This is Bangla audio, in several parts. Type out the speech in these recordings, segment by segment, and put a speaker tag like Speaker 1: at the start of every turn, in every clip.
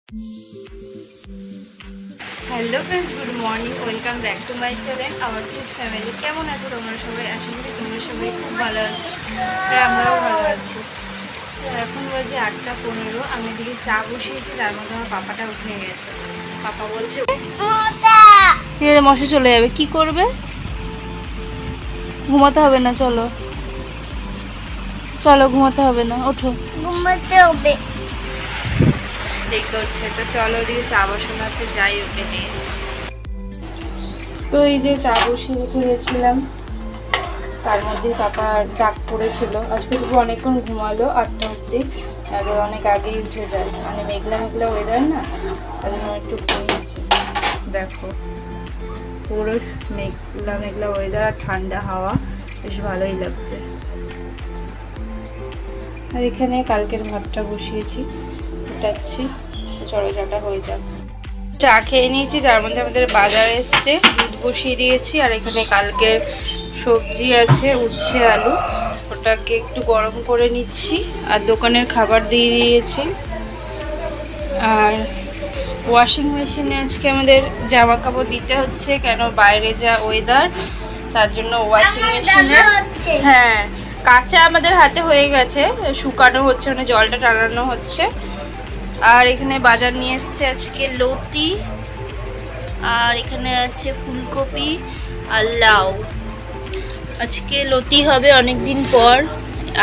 Speaker 1: Hello friends, good morning, welcome back to my channel our kid family. কেমন আছো তোমরা সবাই? আশা করি তোমরা সবাই খুব ভালো আছো, আর আমরাও ভালো আছি। তো এখন বাজে 8:15। আমি এদিকে চা বসিয়েছি, তার মধ্যে আমার পাপাটা উঠে গেছে। পাপা বলছে মশা চলে যাবে, কি করবে? ঘুমাতে হবে না, চলো চলো, ঘুমাতে হবে না, ওঠো, ঘুমাতে হবে এই করছে। তো চলো ওদিকে চা বসানো আছে, যাই ওকে নিয়ে। তো এই যে চা বসিয়ে রেখে গেছিলাম, তার মধ্যেই পাপা ডাক পড়েছিল। আজকে তো অনেকক্ষণ ঘুমালো, 8টা অবধি। আগে অনেক আগেই উঠে যায়, মানে মেঘলা মেঘলা ওয়েদার না, তার জন্য একটু ঘুমিয়েছি। দেখো পুরো মেঘলা মেঘলা ওয়েদার আর ঠান্ডা হাওয়া, বেশ ভালোই লাগছে। আর এখানে কালকের ভাতটা বসিয়েছি, ফুটাচ্ছি, চলো চাটা হয়ে যাক। চা খেয়ে নিয়েছি, তার মধ্যে আমাদের বাজার এসছে, দুধ বসিয়ে দিয়েছি। আর এখানে কালকের সবজি আছে, উচ্ছে আলু, ওটাকে একটু গরম করে নিচ্ছি। আর দোকানের খাবার দিয়ে দিয়েছি। আর ওয়াশিং মেশিনে আজকে আমাদের জামা কাপড় দিতে হচ্ছে, কেন বাইরে যা ওয়েদার, তার জন্য ওয়াশিং মেশিনে হ্যাঁ কাঁচা আমাদের হাতে হয়ে গেছে, শুকানো হচ্ছে, মানে জলটা টানানো হচ্ছে। আর এখানে বাজার নিয়ে এসছে আজকে লতি, আর এখানে আছে ফুলকপি আর লাউ। আজকে লতি হবে অনেক দিন পর।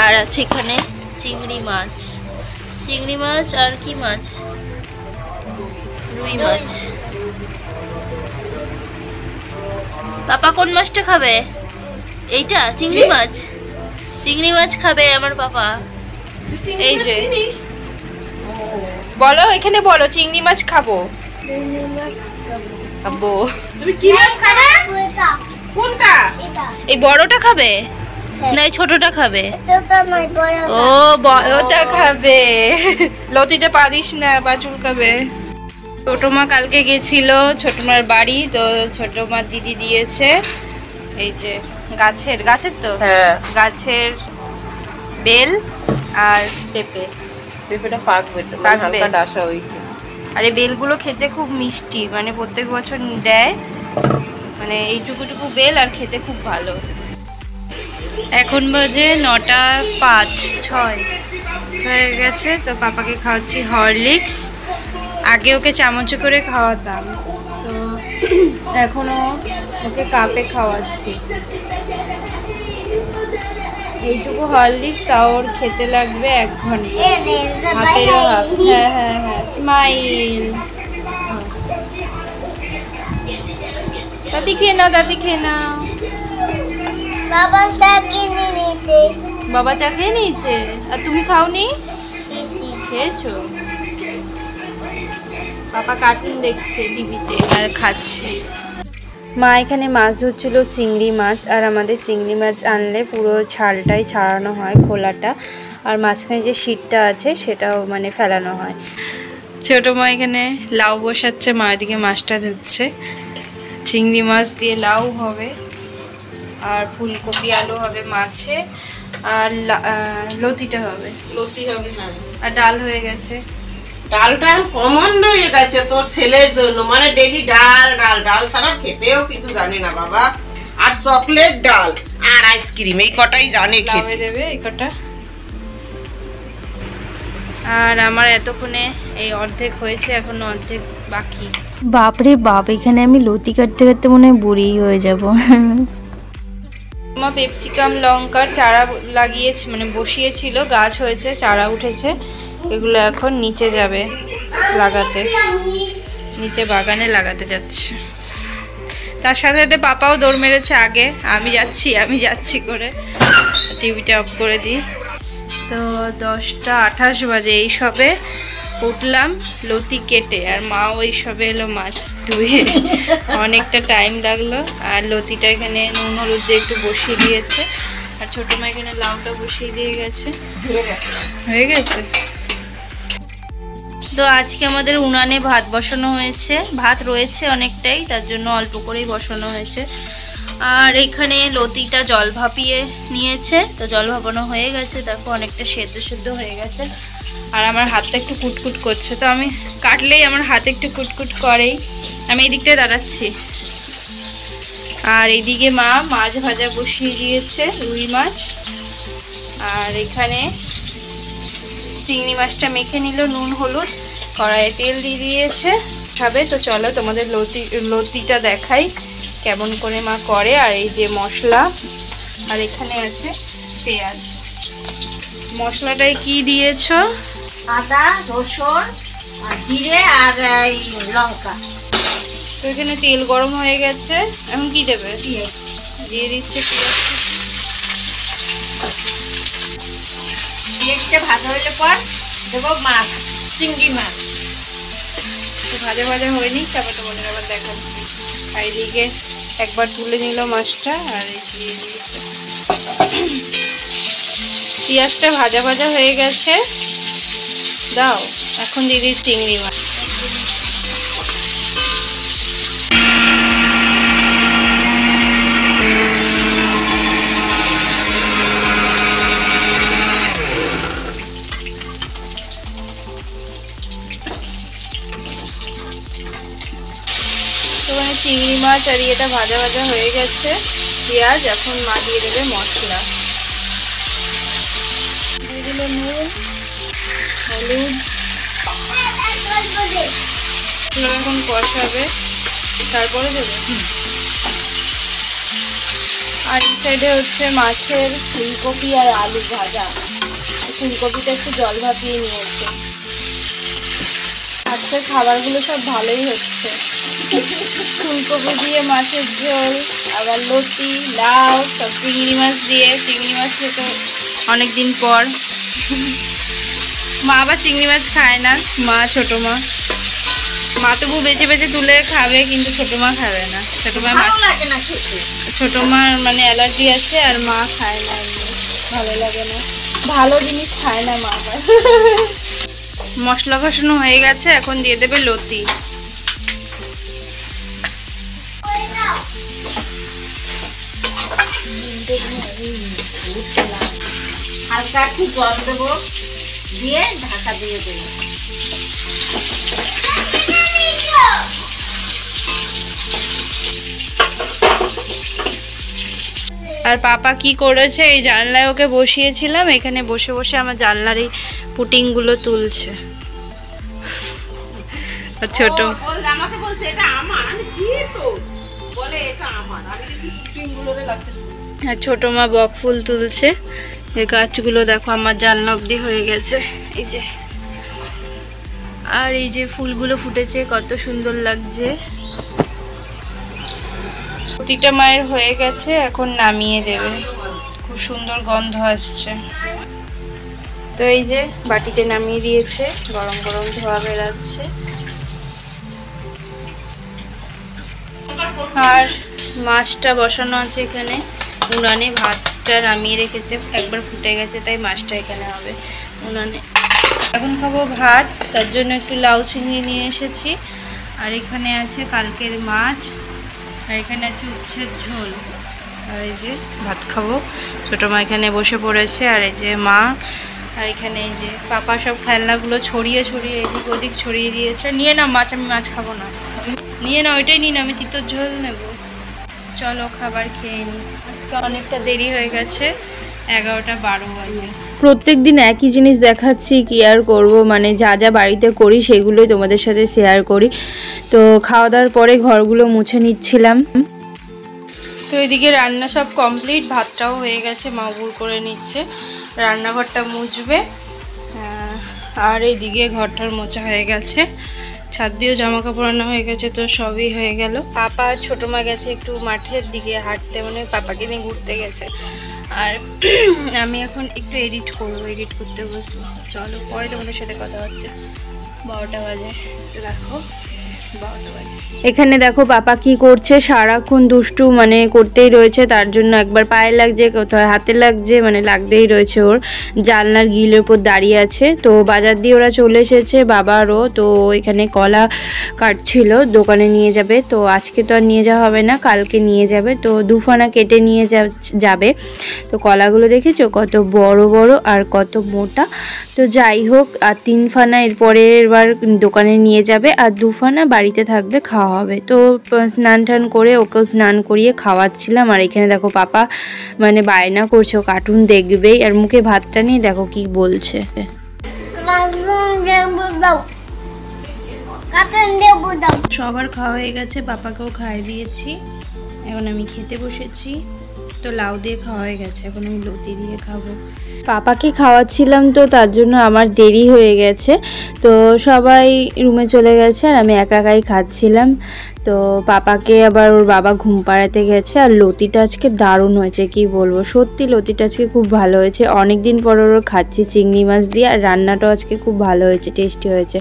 Speaker 1: আর আছে এখানে চিংড়ি মাছ আর কি মাছ, রুই মাছ। পাপা কোন মাছটা খাবে? এইটা চিংড়ি মাছ খাবে আমার পাপা। এই যে বলো, এখানে বলো চিংড়ি মাছ খাবো। খাবো।
Speaker 2: তুমি কি মাছ খাবে? কোনটা?
Speaker 1: এই বড়টা খাবে না এই ছোটটা খাবে? ও বড়টা খাবে। লতিতে পারিস না, পা চুলকাবে। ছোট মা কালকে গেছিল ছোট মার বাড়ি, তো ছোট মা দিদি দিয়েছে এই যে গাছের তো
Speaker 2: হ্যাঁ,
Speaker 1: গাছের বেল আর পেঁপে।
Speaker 2: পেঁপেটা পাকবে, হালকা ডাসা হয়েছে।
Speaker 1: আর এই বেলগুলো খেতে খুব মিষ্টি, মানে প্রত্যেক বছর দেয়, মানে এইটুকু বেল, আর খেতে খুব ভালো। এখন বাজে 9টা 5-6 হয়ে গেছে। তো পাপাকে খাওয়াচ্ছি হরলিক্স। আগে ওকে চামচে করে খাওয়াতাম, তো এখনো ওকে কাপে খাওয়াচ্ছি। এইটুকু হরলিক্স, তাও ওর খেতে লাগবে 1 ঘন্টা। হাতেরও হাফ। হ্যাঁ, স্মাইল। দাদি খেয়ে নাও। বাবা চা খেয়ে নিয়েছে, আর তুমি খাওনি? খেয়েছো? বাবা কার্টুন দেখছে টিভিতে আর খাচ্ছে। মা এখানে মাছ ধরছিল, চিংড়ি মাছ। আর আমাদের চিংড়ি মাছ আনলে পুরো ছালটাই ছাড়ানো হয়, খোলাটা, আর মাঝখানে যে শীটটা আছে সেটাও মানে ফেলানো হয়। ছোটো মা এখানে লাউ বসাচ্ছে, মা এদিকে মাছটা ধুচ্ছে। চিংড়ি মাছ দিয়ে লাউ হবে, আর ফুলকপি আলু হবে মাছে, আর লতিটা হবে।
Speaker 2: হ্যাঁ,
Speaker 1: আর ডাল হয়ে গেছে।
Speaker 2: ডালটা কমন রয়ে গেছে তোর ছেলের জন্য, মানে ডেলি ডাল ছাড়া খেতেও কিছু জানে না বাবা। আর চকলেট, ডাল আর আইসক্রিম, এই কটাই জানে খেতে।
Speaker 1: দেবে এই কটা। আর আমার এতক্ষণে এই অর্ধেক হয়েছে, এখন অর্ধেক বাকি।
Speaker 3: বাপরে বাপ, এখানে আমি লতি কাটতে কাটতে মনে হয় বুড়িই হয়ে যাব।
Speaker 1: মা পেপসিকাম লঙ্কার চারা লাগিয়েছে, মানে বসিয়েছিল, গাছ হয়েছে, চারা উঠেছে। এগুলো এখন নিচে যাবে লাগাতে, নিচে বাগানে লাগাতে যাচ্ছে। তার সাথে সাথে পাপাও দৌড় মেরেছে আগে, আমি যাচ্ছি করে। টিভিটা অফ করে দিই। তো 10টা 28 বাজে, এই সবে উঠলাম লতি কেটে, আর মা ওই সবে এলো মাছ ধুয়ে। অনেকটা টাইম লাগলো। আর লতিটা এখানে নুন হলুদ দিয়ে একটু বসিয়ে দিয়েছে, আর ছোটো মা এখানে লাউটা বসিয়ে দিয়ে গেছে। হয়ে গেছে। তো আজকে আমাদের উনানে ভাত বসানো হয়েছে, ভাত রয়েছে অনেকটাই, তার জন্য অল্প করেই বসানো হয়েছে। আর এখানে লতিটা জল ভাপিয়ে নিয়েছে, তো জল ভাপানো হয়ে গেছে, দেখো অনেকটা সেদ্ধ হয়ে গেছে। আর আমার হাতটা একটু কুটকুট করছে, তো আমি কাটলেই আমার হাতে একটু কুটকুট করেই। আমি এই দিকটায় দাঁড়াচ্ছি। আর এইদিকে মা মাছ ভাজা বসিয়ে দিয়েছে, রুই মাছ। আর এখানে চিংড়ি মাছটা মেখে নিল, নুন হলুদ, কড়াইয়ে তেল দিয়ে দিয়েছে খাবে। তো চলো তোমাদের লতিটা দেখাই কেমন করে মা করে। আর এই যে মশলা, আর এখানে আছে পেঁয়াজ। মশলাটায় কি দিয়েছো?
Speaker 4: আদা, রসুন, আর জিরে আর এই লঙ্কা।
Speaker 1: তো এখানে তেল গরম হয়ে গেছে, এখন কি দেবে? দিয়ে দিচ্ছে
Speaker 4: পেঁয়াজটা ভাজা হইলে পর দেবো মাছ, চিংড়ি মাছ।
Speaker 1: তো ভাজা ভাজা হয়নি, তারপর তোমাদের আবার দেখাচ্ছি। আর এদিকে একবার তুলে নিল মাছটা, আর এই দিয়ে দিয়েছে। পেঁয়াজটা ভাজা ভাজা হয়ে গেছে, দাও। এখন দিয়ে দিই চিংড়ি মাছ। তো মানে চিংড়ি মাছ আর এটা ভাজা ভাজা হয়ে গেছে, পেঁয়াজ। এখন মা দিয়ে দেবে মশলা, দিয়ে দিল নুন, হলুদ। এখন কষাবে, তারপরে দেবে। আর এই সাইডে হচ্ছে মাছের ফুলকপি আর আলু ভাজা। ফুলকপিটা একটু জল ভাপিয়ে নিয়েছে। আজকের খাবারগুলো সব ভালোই হচ্ছে। ফুলকপি দিয়ে মাছের ঝোল, আবার লতি, লাউ, সব চিংড়ি মাছ দিয়ে। চিংড়ি মাছ খেতে অনেকদিন পর। মা আবার চিংড়ি মাছ খায় না, মা ছোটো মা। মা তবু বেছে বেছে তুলে খাবে, কিন্তু ছোটো মা খাবে না। ছোটো মা
Speaker 4: লাগে না খেতে।
Speaker 1: ছোটো মার মানে অ্যালার্জি আছে, আর মা খায় না, ভালো লাগে না, ভালো জিনিস খায় না মা। মশলা কষানো হয়ে গেছে, এখন দিয়ে দেবে লতি।
Speaker 4: হালকা একটু জল দেবো, দিয়ে ঢাকা দিয়ে দেবো।
Speaker 1: আর পাপা কি করেছে, এই জানলায় ওকে বসিয়েছিলাম, এখানে বসে বসে আমার জানলার এই পুটিংগুলো তুলছে। আর ছোট
Speaker 2: আমাকে বলছে এটা আমার, কি তো বলে এটা আমার। আমি দেখি পুটিংগুলোরে লাগছে।
Speaker 1: আর ছোট মা বক ফুল তুলছে। এই গাছগুলো দেখো আমার জানলা অবধি হয়ে গেছে, এই যে। আর এই যে ফুলগুলো ফুটেছে, কত সুন্দর লাগছে। প্রতিটা মায়ের হয়ে গেছে, এখন নামিয়ে দেবে। খুব সুন্দর গন্ধ আসছে। তো এই যে বাটিতে নামিয়ে দিয়েছে, গরম গরম ধোয়া বেরাচ্ছে। আর মাছটা বসানো আছে এখানে উনানে। ভাতটা নামিয়ে রেখেছে, একবার ফুটে গেছে, তাই মাছটা এখানে হবে উনানে। এখন খাবো ভাত, তার জন্য একটু লাউ চিংড়ি নিয়ে এসেছি। আর এখানে আছে কালকের মাছ, আর এখানে আছে উচ্ছের ঝোল। আর এই যে ভাত খাবো। ছোটো মা এখানে বসে পড়েছে, আর এই যে মা। আর এখানে এই যে পাপা সব খেলনাগুলো ছড়িয়ে ছড়িয়ে এদিক ওদিক ছড়িয়ে দিয়েছে। নিয়ে নাও মাছ, আমি মাছ খাবো না। নিয়ে নাও, ওইটাই নিয়ে নাও, আমি তিতর ঝোল নেব। চলো খাবার খেয়ে নিই। আজকে অনেকটা দেরি হয়ে গেছে, 11টা 12 বাজে। প্রত্যেক দিন একই জিনিস দেখাচ্ছি, কি আর করবো, মানে যা যা বাড়িতে করি সেগুলোই তোমাদের সাথে শেয়ার করি। তো খাওয়া দাওয়ার পরে ঘরগুলো মুছে নিচ্ছিলাম। তো এদিকে রান্না সব কমপ্লিট, ভাতটাও হয়ে গেছে, মা উবুর করে নিচ্ছে। রান্নাঘরটা মুছবে। আর এইদিকে ঘরটার মোছা হয়ে গেছে, ছাদ দিয়েও জামা কাপড় আনা হয়ে গেছে। তো সবই হয়ে গেল। পাপা আর ছোটো মা গেছে একটু মাঠের দিকে হাঁটতে, মানে পাপাকে নিয়ে ঘুরতে গেছে। আর আমি এখন একটু এডিট করবো, এডিট করতে বসবো। চলো পরে তোমাদের সাথে কথা হচ্ছে। 12টা বাজে। তো দেখো এখানে দেখো পাপা কি করছে, সারাক্ষণ দুষ্টু মানে করতেই রয়েছে, তার জন্য একবার পায়ে লাগছে, কোথাও হাতে লাগছে, মানে লাগতেই রয়েছে ওর। জানলার গ্রিলের উপর দাঁড়িয়ে আছে। তো বাজার দিয়ে ওরা চলে এসেছে, বাবারও। তো এখানে কলা কাটছিল, দোকানে নিয়ে যাবে। তো আজকে তো আর নিয়ে যাওয়া হবে না, কালকে নিয়ে যাবে। তো দুফানা কেটে নিয়ে যাবে। তো কলাগুলো দেখেছো কত বড় বড় আর কত মোটা। তো যাই হোক, আর 3 ফানা এরপরের বার দোকানে নিয়ে যাবে, আর 2 ফানা বাড়িতে থাকবে, খাওয়া হবে। তো স্নান টান করে ওকেও স্নান করিয়ে খাওয়াচ্ছিলাম। আর এখানে দেখো পাপা মানে বায়না করছে, কার্টুন দেখবেই। আর মুখে ভাতটা নিয়ে দেখো কি বলছে। সবার খাওয়া হয়ে গেছে, পাপাকেও খাইয়ে দিয়েছি। এখন আমি খেতে বসেছি। তো লাউ দিয়ে খাওয়া হয়ে গেছে, এখন আমি লতি দিয়ে খাবো। পাপাকে খাওয়াচ্ছিলাম, তো তার জন্য আমার দেরি হয়ে গেছে। তো সবাই রুমে চলে গেছে আর আমি একা একাই খাচ্ছিলাম। তো পাপাকে আবার ওর বাবা ঘুম পাড়াতে গেছে। আর লতিটা আজকে দারুণ হয়েছে, কি বলবো, সত্যি লতিটা আজকে খুব ভালো হয়েছে। অনেক দিন পর ওর খাচ্ছি চিংড়ি মাছ দিয়ে, আর রান্নাটাও আজকে খুব ভালো হয়েছে, টেস্টি হয়েছে।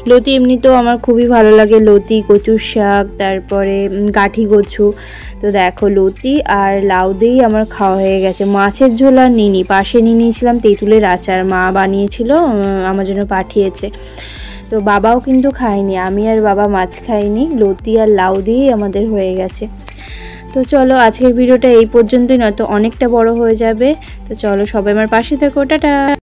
Speaker 1: লতি এমনিতেও আমার খুবই ভালো লাগে, লতি, কচুর শাক, তারপরে গাঠি কচু। তো দেখো লতি আর লাউ দিয়েই আমার খাওয়া হয়ে গেছে। মাছের ঝোল আর নিইনি, পাশে নিয়ে নিয়েছিলাম তেঁতুলের আচার, মা বানিয়েছিল, আমার জন্য পাঠিয়েছে। তো বাবাও কিন্তু খায়নি, আমি আর বাবা মাছ খাইনি, লতি আর লাউ দিয়েই আমাদের হয়ে গেছে। তো চলো আজকের ভিডিওটা এই পর্যন্তই, নয়তো অনেকটা বড় হয়ে যাবে। তো চলো সবাই আমার পাশে থেকো, টাটা।